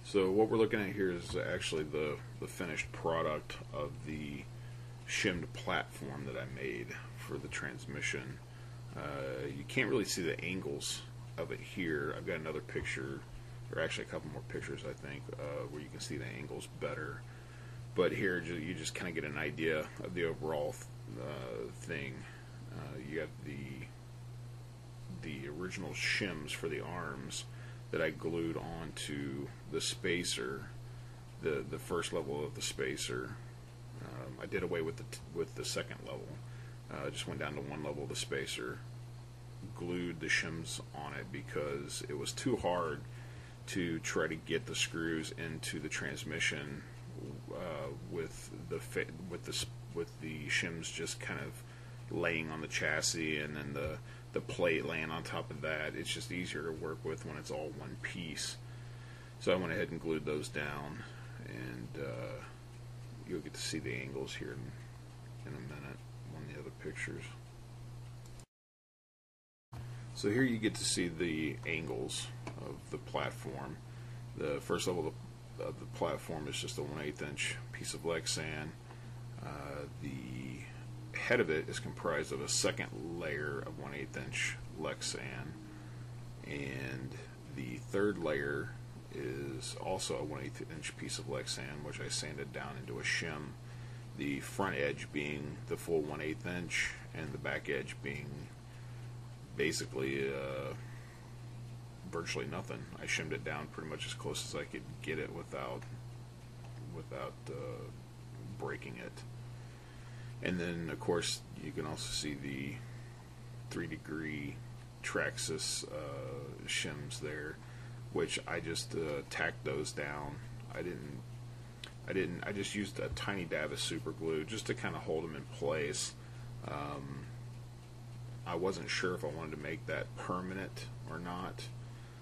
So what we're looking at here is actually the finished product of the shimmed platform that I made for the transmission. You can't really see the angles of it here. I've got another picture, or actually a couple more pictures I think, where you can see the angles better. But here you just kind of get an idea of the overall thing. You got the original shims for the arms that I glued onto the spacer, the first level of the spacer. I did away with the second level. Just went down to one level of the spacer, glued the shims on it because it was too hard to try to get the screws into the transmission with the shims just kind of laying on the chassis, and then the plate laying on top of that. It's just easier to work with when it's all one piece. So I went ahead and glued those down, and you'll get to see the angles here in a minute on the other pictures. So here you get to see the angles of the platform. The first level of the platform is just a 1/8 inch piece of Lexan. The head of it is comprised of a second layer of 1/8 inch Lexan, and the third layer is also a 1/8 inch piece of Lexan, which I sanded down into a shim. The front edge being the full 1/8 inch, and the back edge being basically virtually nothing. I shimmed it down pretty much as close as I could get it without breaking it. And then, of course, you can also see the 3-degree Traxxas shims there, which I just tacked those down. I just used a tiny dab of super glue just to kind of hold them in place. I wasn't sure if I wanted to make that permanent or not,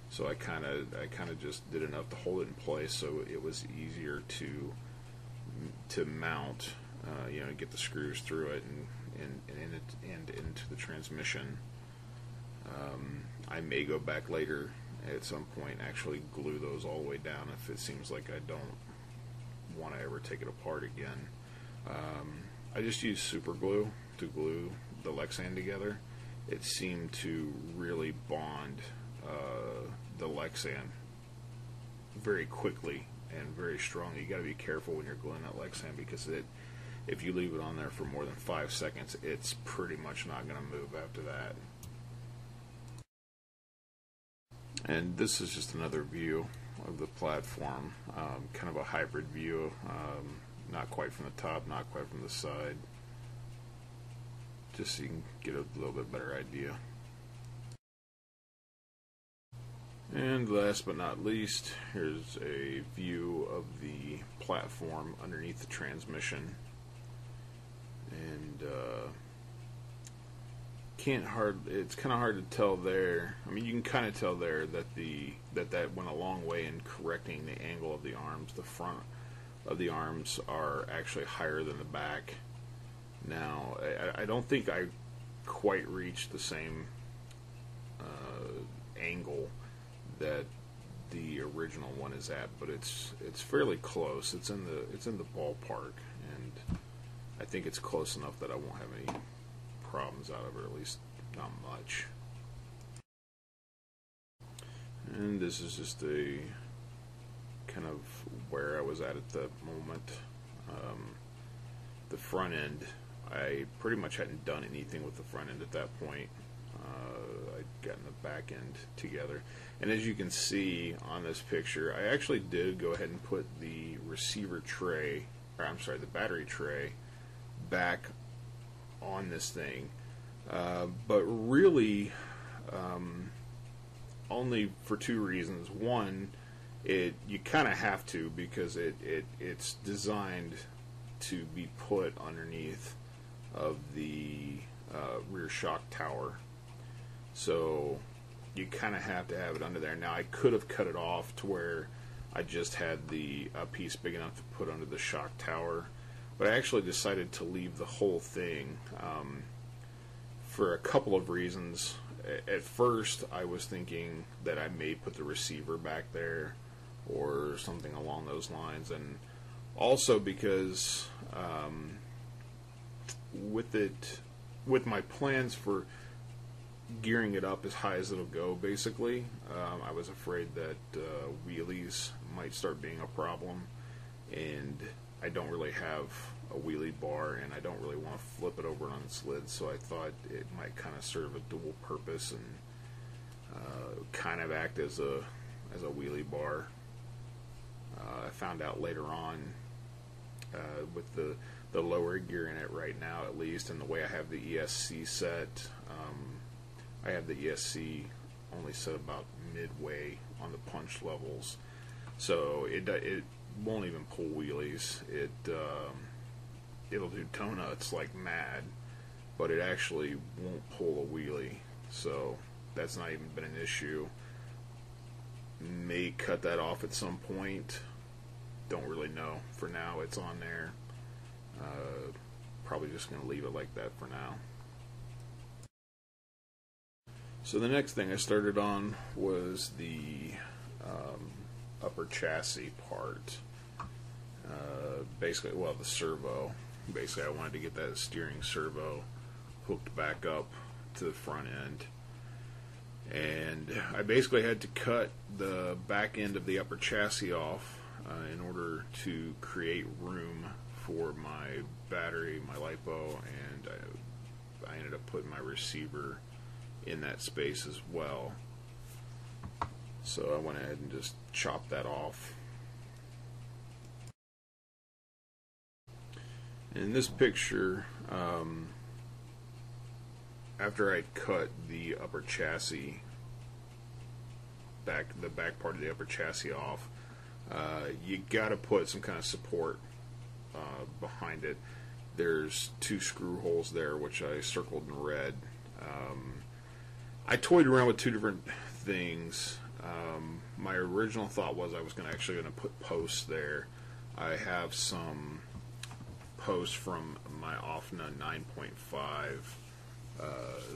so I kind of just did enough to hold it in place so it was easier to mount, get the screws through it and into the transmission. I may go back later at some point and actually glue those all the way down if it seems like I don't want to ever take it apart again. I just used super glue to glue the Lexan together. It seemed to really bond the Lexan very quickly and very strongly. You got to be careful when you're gluing that Lexan, because if you leave it on there for more than 5 seconds, it's pretty much not going to move after that. And this is just another view of the platform, kind of a hybrid view, not quite from the top, not quite from the side, just so you can get a little bit better idea. And last but not least, here's a view of the platform underneath the transmission. And it's kind of hard to tell there. I mean, you can kind of tell there that that went a long way in correcting the angle of the arms. The front of the arms are actually higher than the back. Now, I don't think I quite reached the same angle that the original one is at, but it's fairly close. It's in the ballpark, and I think it's close enough that I won't have any problems out of it, at least not much. And this is just a kind of where I was at the moment. The front end, I pretty much hadn't done anything with the front end at that point. I'd gotten the back end together, and as you can see on this picture, I actually did go ahead and put the receiver tray, or I'm sorry, the battery tray back on this thing, but really only for two reasons. One, you kind of have to, because it's designed to be put underneath of the rear shock tower, so you kind of have to have it under there. Now, I could have cut it off to where I just had a piece big enough to put under the shock tower, but I actually decided to leave the whole thing for a couple of reasons. At first, I was thinking that I may put the receiver back there or something along those lines. And also because with my plans for gearing it up as high as it'll go, basically, I was afraid that wheelies might start being a problem, and I don't really have a wheelie bar, and I don't really want to flip it over on its lid, so I thought it might kind of serve a dual purpose and kind of act as a wheelie bar. I found out later on with the lower gear in it right now, at least, and the way I have the ESC set, I have the ESC only set about midway on the punch levels, so it won't even pull wheelies. It'll do toe nuts like mad, but it actually won't pull a wheelie, so that's not even been an issue. May cut that off at some point. Don't really know. For now, it's on there. Probably just going to leave it like that for now. So the next thing I started on was the upper chassis part. Basically, well, the servo. Basically, I wanted to get that steering servo hooked back up to the front end. And I basically had to cut the back end of the upper chassis off in order to create room for my battery, my LiPo, and I ended up putting my receiver in that space as well. So I went ahead and just chopped that off. In this picture, after I cut the upper chassis, the back part of the upper chassis off, you gotta put some kind of support behind it. There's 2 screw holes there, which I circled in red. I toyed around with 2 different things. My original thought was I was actually going to put posts there. I have some posts from my OFNA 9.5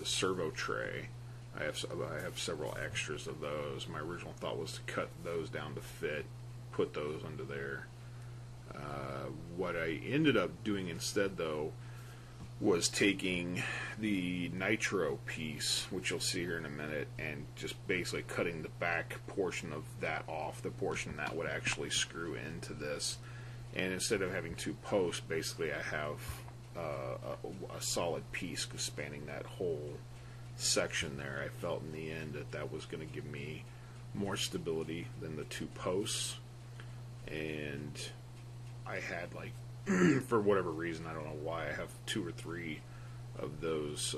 servo tray. I have several extras of those. My original thought was to cut those down to fit, put those under there. What I ended up doing instead, though, was taking the nitro piece, which you'll see here in a minute, and just basically cutting the back portion of that off, the portion that would actually screw into this. And instead of having 2 posts, basically I have a solid piece spanning that whole section there. I felt in the end that was going to give me more stability than the 2 posts. And I had, like, for whatever reason, I don't know why, I have 2 or 3 of those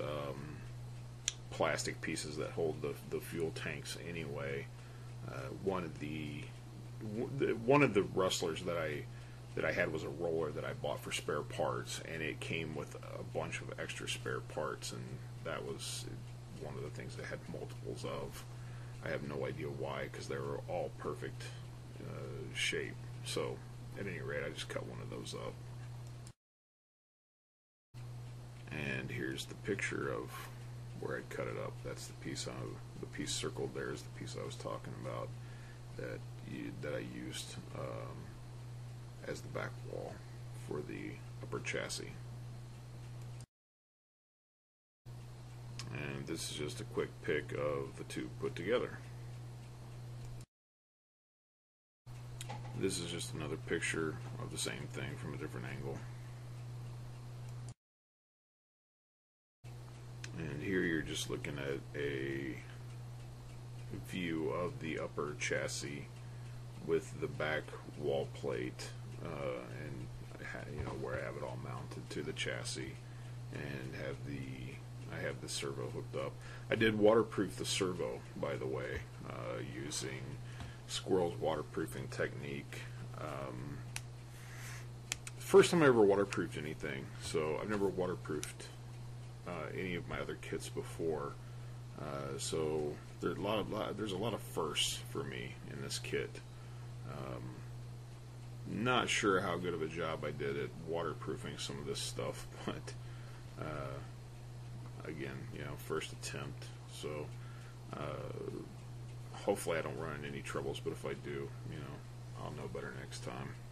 plastic pieces that hold the fuel tanks anyway. One of the rustlers that I had was a roller that I bought for spare parts, and it came with a bunch of extra spare parts, and that was one of the things that had multiples of. I have no idea why, because they were all perfect shape. So at any rate, I just cut one of those up. And here's the picture of where I cut it up. That's the piece circled there is the piece I was talking about that I used as the back wall for the upper chassis. And this is just a quick pic of the 2 put together. This is just another picture of the same thing from a different angle. And here you're just looking at a view of the upper chassis with the back wall plate, and where I have it all mounted to the chassis, and I have the servo hooked up. I did waterproof the servo, by the way, using Squirrel's waterproofing technique. First time I ever waterproofed anything, so I've never waterproofed any of my other kits before. So there's a lot of firsts for me in this kit. Not sure how good of a job I did at waterproofing some of this stuff, but again, first attempt. So hopefully I don't run into any troubles, but if I do, next time.